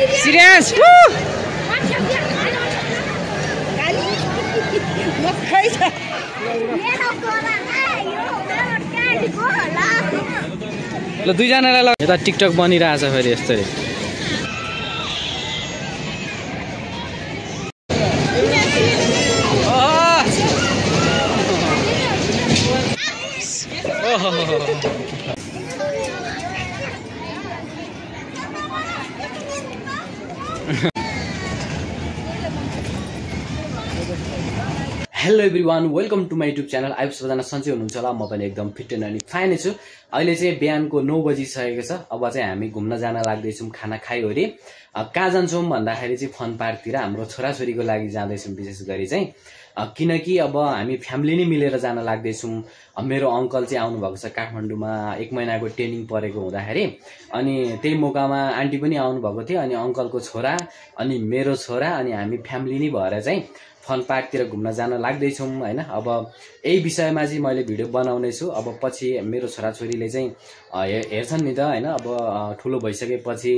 Serious ल दुईजनालाई यता टिकटक बनिरहेछ फेरि यस्तरी hello everyone welcome to my YouTube channel आइप सबैजना सन्चै हुनुहुन्छ होला म पनि एकदम फिट एन्ड फाइन छु। अहिले चाहिँ बिहानको 9 बजिसकेको छ। अब चाहिँ हामी घुम्न जान लाग्दैछौँ खाना खाइवरी। कहाँ जान्छौँ भन्दाखेरि चाहिँ फन पार्कतिर हाम्रो छोराछोरीको लागि जाँदैछौँ विशेष गरी चाहिँ किनकि अब हामी फ्यामिली नै मिलेर जान लाग्दैछौँ। मेरो अङ्कल चाहिँ आउनुभएको छ काठमाडौँमा 1 महिनाको ट्रेनिङ परेको हुँदाखेरि अनि त्यही मौकामा आन्टी पनि आउनुभएको थियो अनि अङ्कलको छोरा अनि मेरो छोरा अनि हामी फ्यामिली नै भएर चाहिँ फन पार्कतिर घुम्न जान लाग्दैछौँ हैन। अब यही विषयमा चाहिँ मैले भिडियो बनाउने छु। अब पछि मेरो छोराछोरीले चाहिँ हेर्छन् नि त हैन। अब ठुलो भइसकेपछि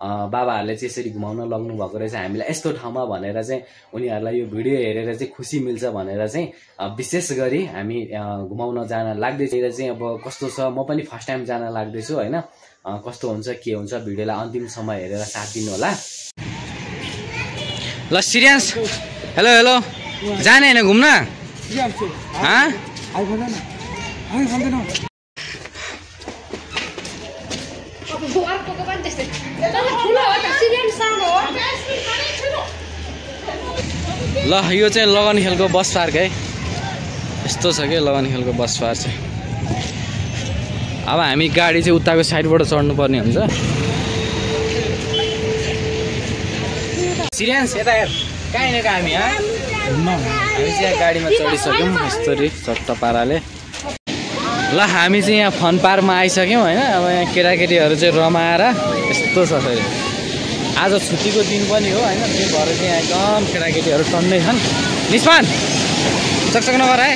बाबाहरूले चाहिँ यसरी घुमाउन लग्नु भएको रहेछ हामीलाई यस्तो ठाउँमा भनेर चाहिँ उनीहरूलाई यो भिडियो हेरेर चाहिँ खुसी मिल्छ भनेर चाहिँ विशेष गरी हामी घुमाउन जान लाग्दैछ। चाहिँ अब कस्तो छ म पनि फर्स्ट टाइम जान लाग्दैछु हैन। कस्तो हुन्छ के हुन्छ भिडियोलाई अन्तिम समय हेरेर साथ दिनु होला। ल सिरियस हेलो हेलो जाने हैन घुम्न ल यो चाहिँ लगन खेलको बस पार्क है। यस्तो छ के लगन खेलको बस पार्क चाहिँ। अब हामी गाडी चाहिँ उताको साइडबाट चढ्नु पर्ने हुन्छ। सिरियस यता हेर कहाँ हिँडेको हामी हामी चाहिँ यहाँ गाडीमा चढिसक्यौँ यस्तरी चट्ट पाराले। ल हामी चाहिँ यहाँ फन पार्कमा आइसक्यौँ होइन। अब यहाँ केटाकेटीहरू चाहिँ रमाएर यस्तो छ फेरि आज छुट्टीको दिन पनि हो होइन। त्यही भएर चाहिँ यहाँ एकदम केटाकेटीहरू टन्नै छन्। निस्पान चकचक नगर है।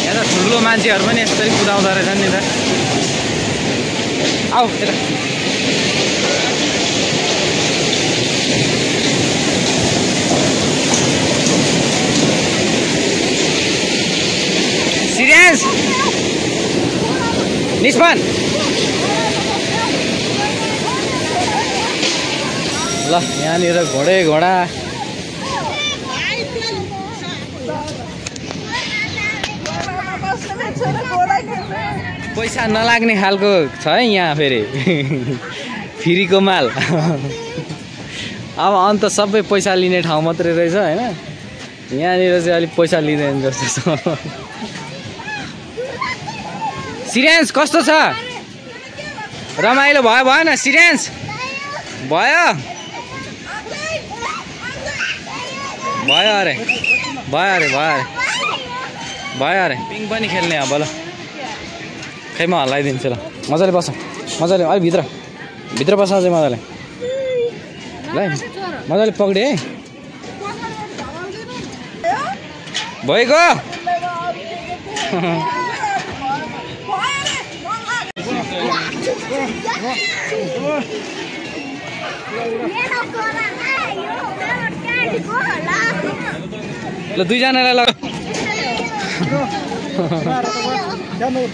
यहाँ त ठुलो मान्छेहरू पनि यस्तरी कुदाउँदो रहेछन् नि त। आऊ यता सिरियस निस्पान ल यहाँनिर घोडै घोडा पैसा नलाग्ने खालको छ है यहाँ फेरि फ्रीको माल। अब अन्त सबै पैसा लिने ठाउँ मात्रै रहेछ होइन। यहाँनिर चाहिँ अलिक पैसा लिँदैन जस्तो छ। सिरियस कस्तो छ रमाइलो भयो भएन सिरियस भयो भयो अरे भयो अरे भयो अरे भयो अरे पिङ पनि खेल्ने अब ल खै म हल्लाइदिन्छु ल मजाले बस मजाले अलि भित्र भित्र बस चाहिँ मजाले ल मजाले पक्रिए है भइगयो। ल दुईजनालाई ल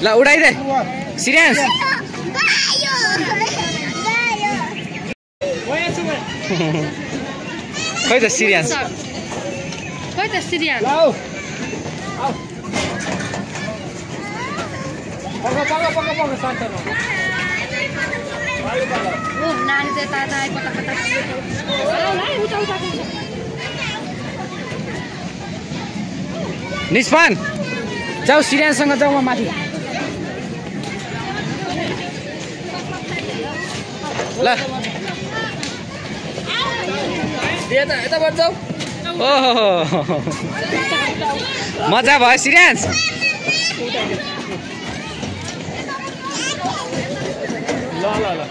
ल उडाइदे सिरियस खै त सिरियस खै त सिरियस निस्पान जाऊ सिरियससँग जाऊ म माथि ल यताबाट जाऊ। ओहो मजा भयो सिरियस ल ल ल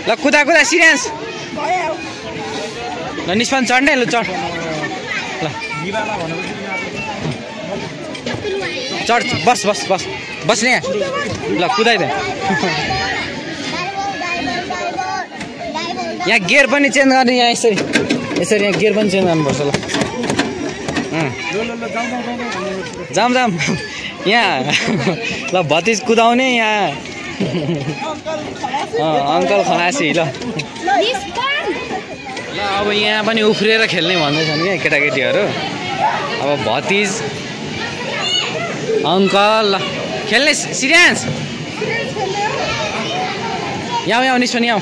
ल कुदा कुदा सिरियस ल निस्पन चढ्ने ल चढ ल चढ बस बस बस बस्ने यहाँ ल कुदाइदे यहाँ गियर पनि चेन्ज गर्ने यहाँ यसरी यसरी यहाँ गियर पनि चेन्ज गर्नुपर्छ ल जाम जाम यहाँ ल भतिज कुदाउने यहाँ अङ्कल खलासी ल ल अब यहाँ पनि उफ्रिएर खेल्ने भन्दैछन् क्या केटाकेटीहरू अब भतिज अङ्कल ल खेल्ने सिरियस यहाँ यहाँ निस्पन यहाँ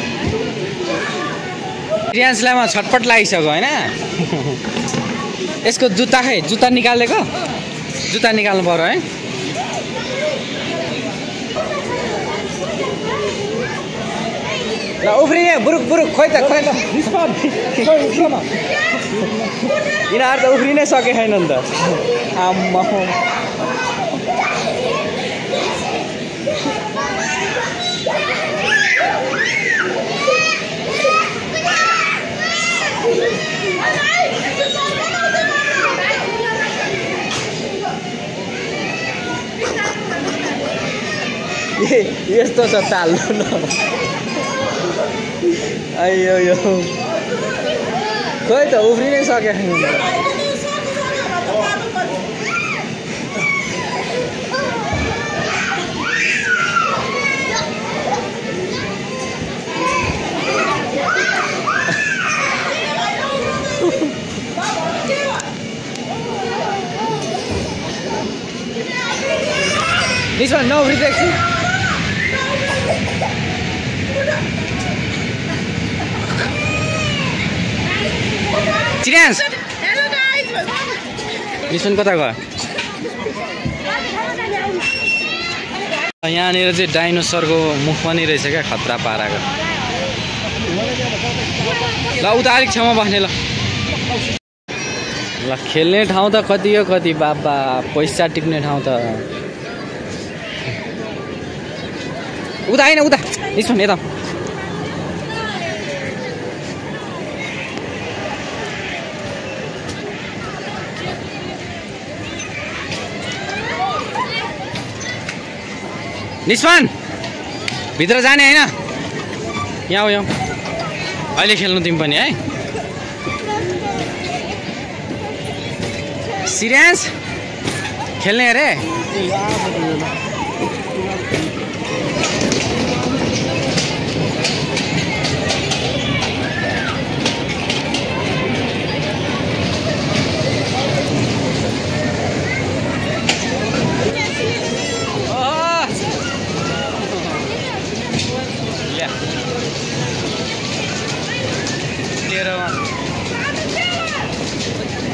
सिरियसलाई म छटपट लागिसक्यो होइन यसको जुत्ता खै जुत्ता निकालेको जुत्ता निकाल्नु पर्यो है ल उफ्रिने बुरुक बुरुक खोइ त यिनीहरू त उफ्रिनै सके छैन नि त आम्मा यस्तो छ ताल अयो यो खोइ त उफ्रिनै सके छैन This one, no rejection. Chirians. Hello guys. This one कता गयो? यहाँनिर चाहिँ डाइनोसरको मुख पनि रहेछ क्या खतरा पाराको ल उता अलिक छेउमा बस्ने ल ल खेल्ने ठाउँ त कति हो कति बाबा पैसा टिप्ने ठाउँ त उता हैन उता निस्कन यता निस्पन भित्र जाने हैन यहाँ यहाँ अहिले खेल्नु तिमी पनि है सिरियस खेल्ने अरे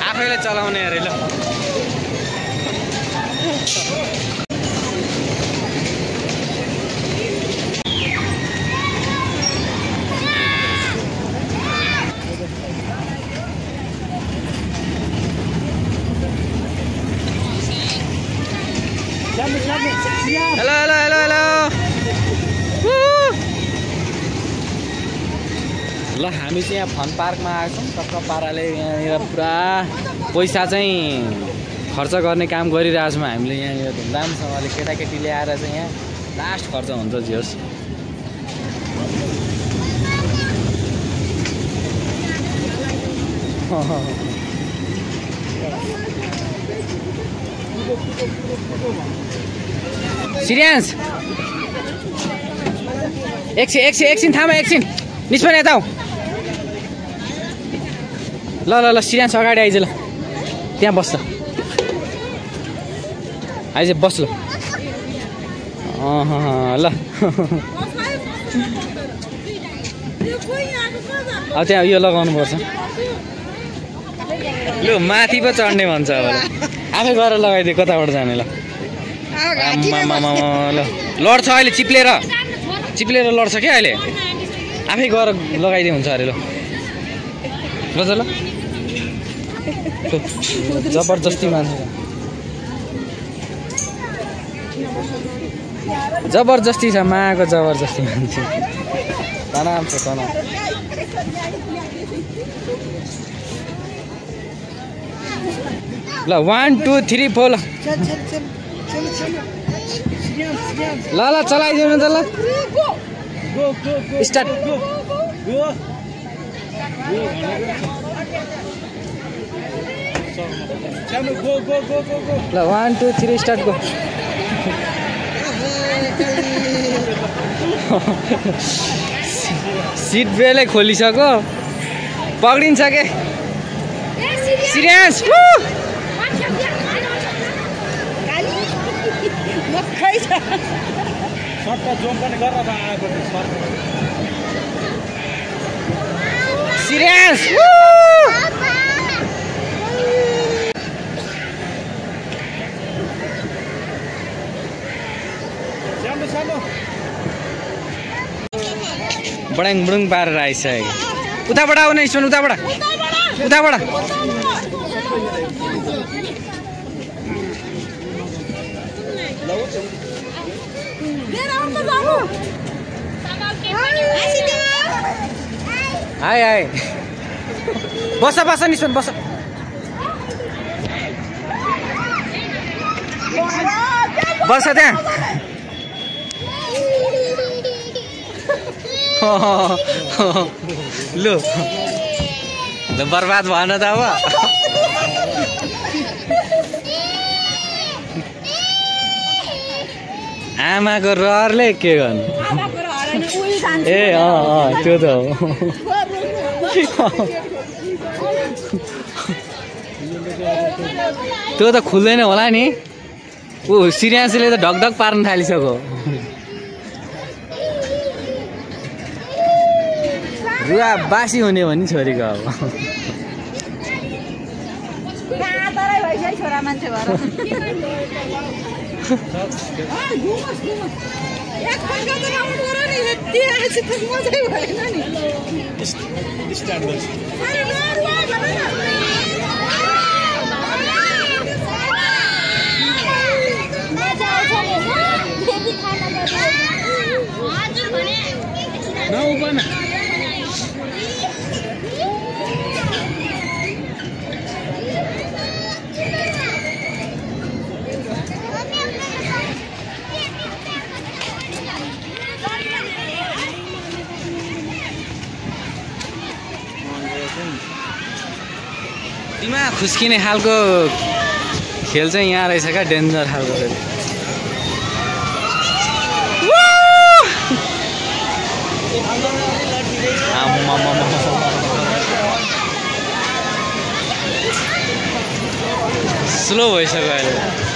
आफैले चलाउने अरे ल हेलो हेलो हेलो हेलो ल हामी चाहिँ यहाँ फन पार्कमा आएको छौँ टक्क पाराले यहाँनिर पुरा पैसा चाहिँ खर्च गर्ने काम गरिरहेको छौँ हामीले यहाँनिर धुमधामसँगले केटाकेटीले आएर चाहिँ यहाँ लास्ट खर्च हुन्छ जे होस् सिरियस एकछिन थाम एकछिन निस्पन यता हो ल ल ल सिरियस अगाडि आइज ल त्यहाँ बस्छ आइज बस ल ल अब त्यहाँ यो लगाउनु पर्छ लु माथि पो चढ्ने भन्छ अब आफै गएर लगाइदिए कताबाट जाने ल ल लड्छ अहिले चिप्लेर लड्छ क्या अहिले आफै गएर लगाइदिए हुन्छ अरे ल ल ल जबरजस्ती मान्छे जबरजस्ती छ माको जबरजस्ती मान्छे तनाव छ तनाव ल 1 2 3 4 ल ल चलाइदिनु न त ल स्टार्ट ल 1 2 3 स्टार्ट गो सिट बेल्टै खोलिसक्यो पक्रिन्छ के सिरियस सिरियस बडाङ बुडुङ पारेर आइसक्यो उताबाट आउने सुन उताबाट हाय हाय बस बस निस्पन बस बस त्यहाँ लु बर्बाद भएन त अब आमाको रहरले के गर्नु ए त्यो त हो त्यो त खुल्दैन होला नि ऊ सिरियसले त ढकढक पार्न थालिसक्यो रुवा बासी हुने भने छोरीको अब छोरा मान्छे भएर दिमाग खुस्किने खालको खेल चाहिँ यहाँ रहेछ क्या डेन्जर खालको स्लो भइसक्यो अहिले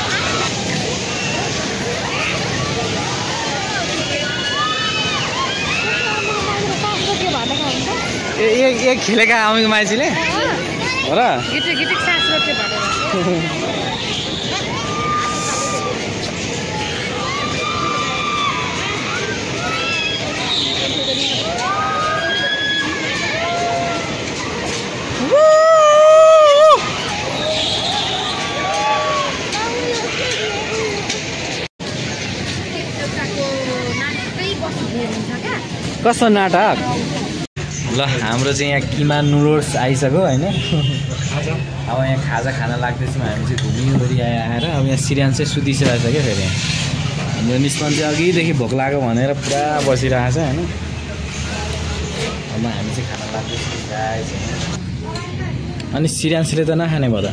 एक खेलेका आमेको मान्छेले हो र कस्तो नाटक ल हाम्रो चाहिँ यहाँ किमा नुडल्स आइसक्यो होइन अब यहाँ खाजा खाना लाग्दैछौँ हामी चाहिँ घुमिवरि आएर अब यहाँ सिरियन चाहिँ सुतिसिरहेको छ क्या फेरि हाम्रो निस्पन चाहिँ अघिदेखि भोक लाग्यो भनेर पुरा बसिरहेको छ होइन अब हामी चाहिँ खाना लाग्दैछौँ गाइस अनि सिरियन्सले त नखाने भयो त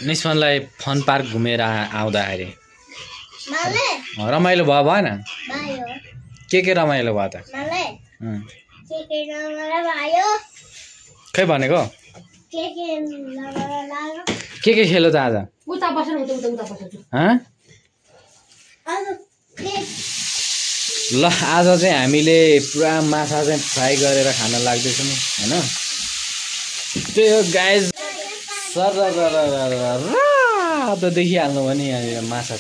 निस्पनलाई फन पार्क घुमेर आउँदाखेरि रमाइलो भयो भएन के रमाइलो भयो त खै भनेको के खेल्यो त आज ल आज चाहिँ हामीले पुरा माछा चाहिँ फ्राई गरेर खान लाग्दैछौँ होइन त्यही हो गाइज सर त देखिहाल्नु भने यहाँनिर माछा